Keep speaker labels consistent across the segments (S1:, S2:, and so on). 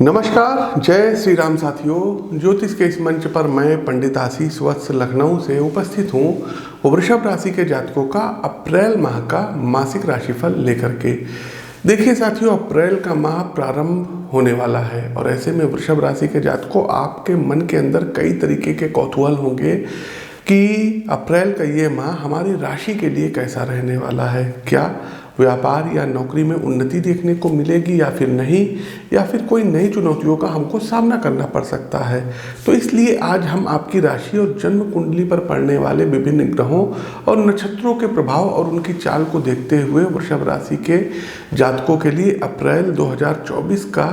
S1: नमस्कार, जय श्री राम साथियों। ज्योतिष के इस मंच पर मैं पंडित आशीष वत्स लखनऊ से उपस्थित हूँ वृषभ राशि के जातकों का अप्रैल माह का मासिक राशिफल लेकर के। देखिए साथियों, अप्रैल का माह प्रारंभ होने वाला है और ऐसे में वृषभ राशि के जातकों आपके मन के अंदर कई तरीके के कौतूहल होंगे कि अप्रैल का ये माह हमारी राशि के लिए कैसा रहने वाला है। क्या व्यापार या नौकरी में उन्नति देखने को मिलेगी या फिर नहीं, या फिर कोई नई चुनौतियों का हमको सामना करना पड़ सकता है। तो इसलिए आज हम आपकी राशि और जन्म कुंडली पर पड़ने वाले विभिन्न ग्रहों और नक्षत्रों के प्रभाव और उनकी चाल को देखते हुए वृषभ राशि के जातकों के लिए अप्रैल 2024 का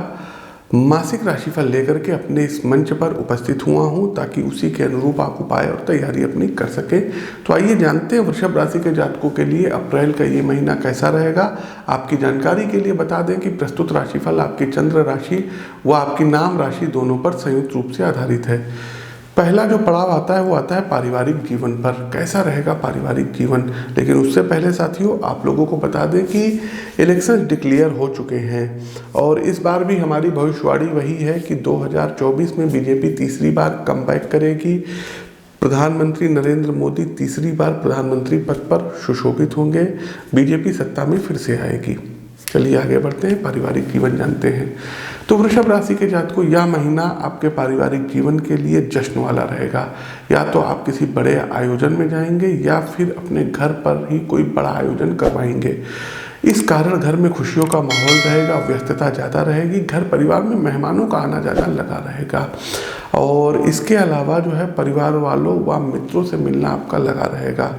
S1: मासिक राशिफल लेकर के अपने इस मंच पर उपस्थित हुआ हूं, ताकि उसी के अनुरूप आप उपाय और तैयारी अपनी कर सकें। तो आइए जानते हैं वृषभ राशि के जातकों के लिए अप्रैल का ये महीना कैसा रहेगा। आपकी जानकारी के लिए बता दें कि प्रस्तुत राशिफल आपकी चंद्र राशि व आपकी नाम राशि दोनों पर संयुक्त रूप से आधारित है। पहला जो पड़ाव आता है वो आता है पारिवारिक जीवन पर। कैसा रहेगा पारिवारिक जीवन। लेकिन उससे पहले साथियों आप लोगों को बता दें कि इलेक्शन डिक्लेयर हो चुके हैं और इस बार भी हमारी भविष्यवाणी वही है कि 2024 में बीजेपी तीसरी बार कमबैक करेगी। प्रधानमंत्री नरेंद्र मोदी तीसरी बार प्रधानमंत्री पद पर सुशोभित होंगे। बीजेपी सत्ता में फिर से आएगी। चलिए आगे बढ़ते हैं, पारिवारिक जीवन जानते हैं। तो वृषभ राशि के जातकों यह महीना आपके पारिवारिक जीवन के लिए जश्न वाला रहेगा। या तो आप किसी बड़े आयोजन में जाएंगे या फिर अपने घर पर ही कोई बड़ा आयोजन करवाएंगे। इस कारण घर में खुशियों का माहौल रहेगा, व्यस्तता ज़्यादा रहेगी, घर परिवार में मेहमानों का आना जाना लगा रहेगा और इसके अलावा जो है परिवार वालों व मित्रों से मिलना आपका लगा रहेगा।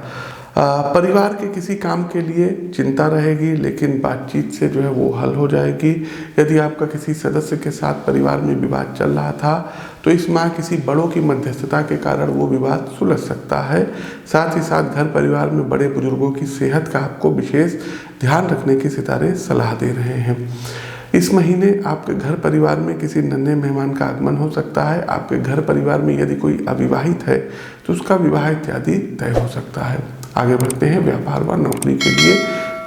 S1: परिवार के किसी काम के लिए चिंता रहेगी, लेकिन बातचीत से जो है वो हल हो जाएगी। यदि आपका किसी सदस्य के साथ परिवार में विवाद चल रहा था तो इस माह किसी बड़ों की मध्यस्थता के कारण वो विवाद सुलझ सकता है। साथ ही साथ घर परिवार में बड़े बुजुर्गों की सेहत का आपको विशेष ध्यान रखने की सितारे सलाह दे रहे हैं। इस महीने आपके घर परिवार में किसी नन्हे मेहमान का आगमन हो सकता है। आपके घर परिवार में यदि कोई अविवाहित है तो उसका विवाह इत्यादि तय हो सकता है। आगे बढ़ते हैं, व्यापार व नौकरी के लिए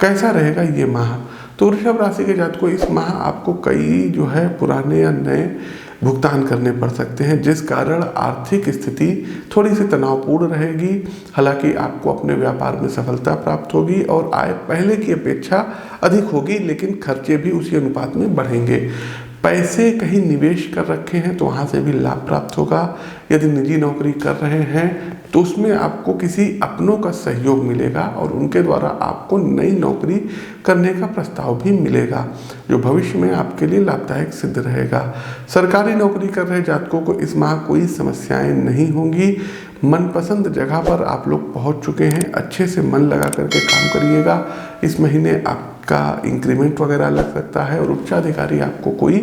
S1: कैसा रहेगा ये माह। तो वृषभ राशि के जातकों इस माह आपको कई जो है पुराने या नए भुगतान करने पड़ सकते हैं, जिस कारण आर्थिक स्थिति थोड़ी सी तनावपूर्ण रहेगी। हालांकि आपको अपने व्यापार में सफलता प्राप्त होगी और आय पहले की अपेक्षा अधिक होगी, लेकिन खर्चे भी उसी अनुपात में बढ़ेंगे। पैसे कहीं निवेश कर रखे हैं तो वहाँ से भी लाभ प्राप्त होगा। यदि निजी नौकरी कर रहे हैं तो उसमें आपको किसी अपनों का सहयोग मिलेगा और उनके द्वारा आपको नई नौकरी करने का प्रस्ताव भी मिलेगा, जो भविष्य में आपके लिए लाभदायक सिद्ध रहेगा। सरकारी नौकरी कर रहे जातकों को इस माह कोई समस्याएं नहीं होंगी। मनपसंद जगह पर आप लोग पहुंच चुके हैं। अच्छे से मन लगा करके काम करिएगा। इस महीने आपका इंक्रीमेंट वगैरह लग सकता है और उच्चाधिकारी आपको कोई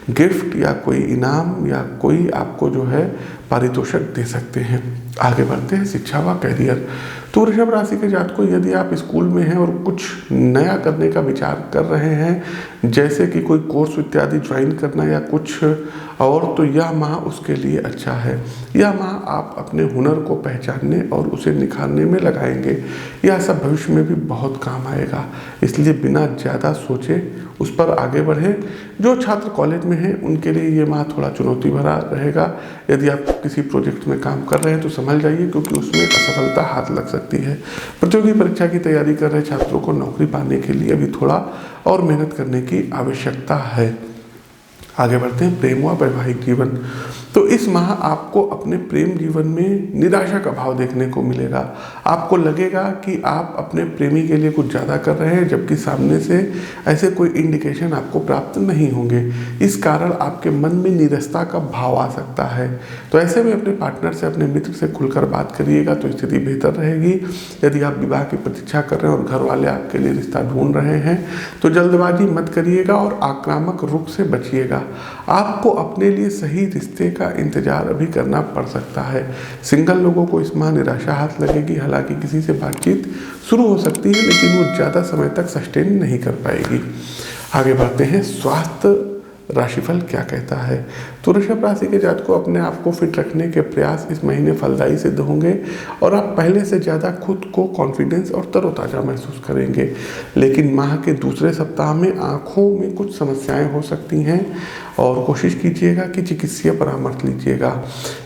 S1: गिफ्ट या कोई इनाम या कोई आपको जो है पारितोषिक दे सकते हैं। आगे बढ़ते हैं, शिक्षा व कैरियर। तो वृषभ राशि के जातकों यदि आप स्कूल में हैं और कुछ नया करने का विचार कर रहे हैं, जैसे कि कोई कोर्स इत्यादि ज्वाइन करना या कुछ और, तो यह माह उसके लिए अच्छा है। यह माह आप अपने हुनर को पहचानने और उसे निखारने में लगाएंगे। यह सब भविष्य में भी बहुत काम आएगा, इसलिए बिना ज़्यादा सोचे उस पर आगे बढ़ें। जो छात्र कॉलेज में हैं उनके लिए ये माह थोड़ा चुनौती भरा रहेगा। यदि आप किसी प्रोजेक्ट में काम कर रहे हैं तो संभल जाइए, क्योंकि उसमें असफलता हाथ लग सकती है। प्रतियोगी परीक्षा की तैयारी कर रहे छात्रों को नौकरी पाने के लिए अभी थोड़ा और मेहनत करने की आवश्यकता है। आगे बढ़ते हैं, प्रेम व वैवाहिक जीवन। तो इस माह आपको अपने प्रेम जीवन में निराशा का भाव देखने को मिलेगा। आपको लगेगा कि आप अपने प्रेमी के लिए कुछ ज़्यादा कर रहे हैं, जबकि सामने से ऐसे कोई इंडिकेशन आपको प्राप्त नहीं होंगे। इस कारण आपके मन में नीरसता का भाव आ सकता है। तो ऐसे में अपने पार्टनर से, अपने मित्र से खुलकर बात करिएगा तो स्थिति बेहतर रहेगी। यदि आप विवाह की प्रतीक्षा कर रहे हैं और घर वाले आपके लिए रिश्ता ढूंढ रहे हैं तो जल्दबाजी मत करिएगा और आक्रामक रुख से बचिएगा। आपको अपने लिए सही रिश्ते का इंतजार अभी करना पड़ सकता है। सिंगल लोगों को इस माह निराशा हाथ लगेगी। हालांकि किसी से बातचीत शुरू हो सकती है, लेकिन वो ज़्यादा समय तक सस्टेन नहीं कर पाएगी। आगे बढ़ते हैं, स्वास्थ्य राशिफल क्या कहता है। तो वृषभ राशि के जातकों, अपने आप को फिट रखने के प्रयास इस महीने फलदायी सिद्ध होंगे और आप पहले से ज़्यादा खुद को कॉन्फिडेंस और तरोताज़ा महसूस करेंगे। लेकिन माह के दूसरे सप्ताह में आँखों में कुछ समस्याएं हो सकती हैं और कोशिश कीजिएगा कि चिकित्सीय परामर्श लीजिएगा।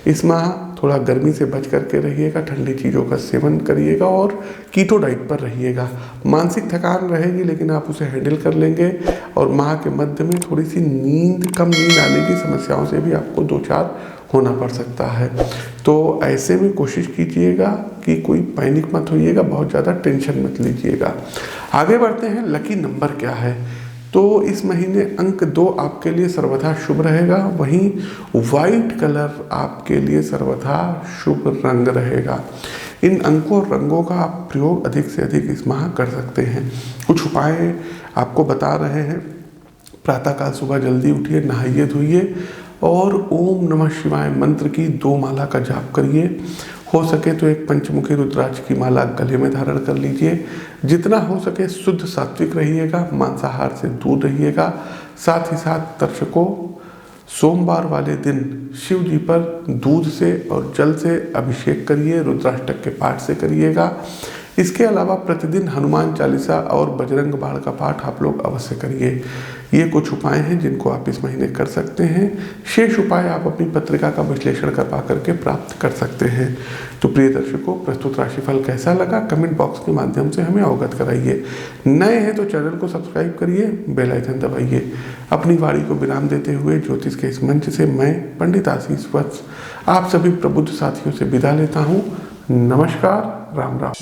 S1: इस माह थोड़ा गर्मी से बच करके रहिएगा, ठंडी चीज़ों का सेवन करिएगा और कीटो डाइट पर रहिएगा। मानसिक थकान रहेगी लेकिन आप उसे हैंडल कर लेंगे और माह के मध्य में थोड़ी सी कम नींद आने की समस्याओं से भी आपको दो चार होना पड़ सकता है। तो ऐसे में कोशिश कीजिएगा कि कोई पैनिक मत होइएगा, बहुत ज़्यादा टेंशन मत लीजिएगा। आगे बढ़ते हैं, लकी नंबर क्या है। तो इस महीने अंक 2 आपके लिए सर्वथा शुभ रहेगा, वहीं वाइट कलर आपके लिए सर्वथा शुभ रंग रहेगा। इन अंकों और रंगों का आप प्रयोग अधिक से अधिक इस माह कर सकते हैं। कुछ उपाय आपको बता रहे हैं। प्रातःकाल सुबह जल्दी उठिए, नहाइए धोइए और ओम नमः शिवाय मंत्र की 2 माला का जाप करिए। हो सके तो एक पंचमुखी रुद्राक्ष की माला गले में धारण कर लीजिए। जितना हो सके शुद्ध सात्विक रहिएगा, मांसाहार से दूर रहिएगा। साथ ही साथ दर्शकों, सोमवार वाले दिन शिव जी पर दूध से और जल से अभिषेक करिए, रुद्राष्टक के पाठ से करिएगा। इसके अलावा प्रतिदिन हनुमान चालीसा और बजरंग बाण का पाठ आप लोग अवश्य करिए। ये कुछ उपाय हैं जिनको आप इस महीने कर सकते हैं। शेष उपाय आप अपनी पत्रिका का विश्लेषण करवा करके प्राप्त कर सकते हैं। तो प्रिय दर्शकों, प्रस्तुत राशिफल कैसा लगा कमेंट बॉक्स के माध्यम से हमें अवगत कराइए। नए हैं तो चैनल को सब्सक्राइब करिए, बेल आइकन दबाइए। अपनी वाणी को विराम देते हुए ज्योतिष के इस मंच से मैं पंडित आशीष वत्स आप सभी प्रबुद्ध साथियों से विदा लेता हूँ। नमस्कार, राम राम।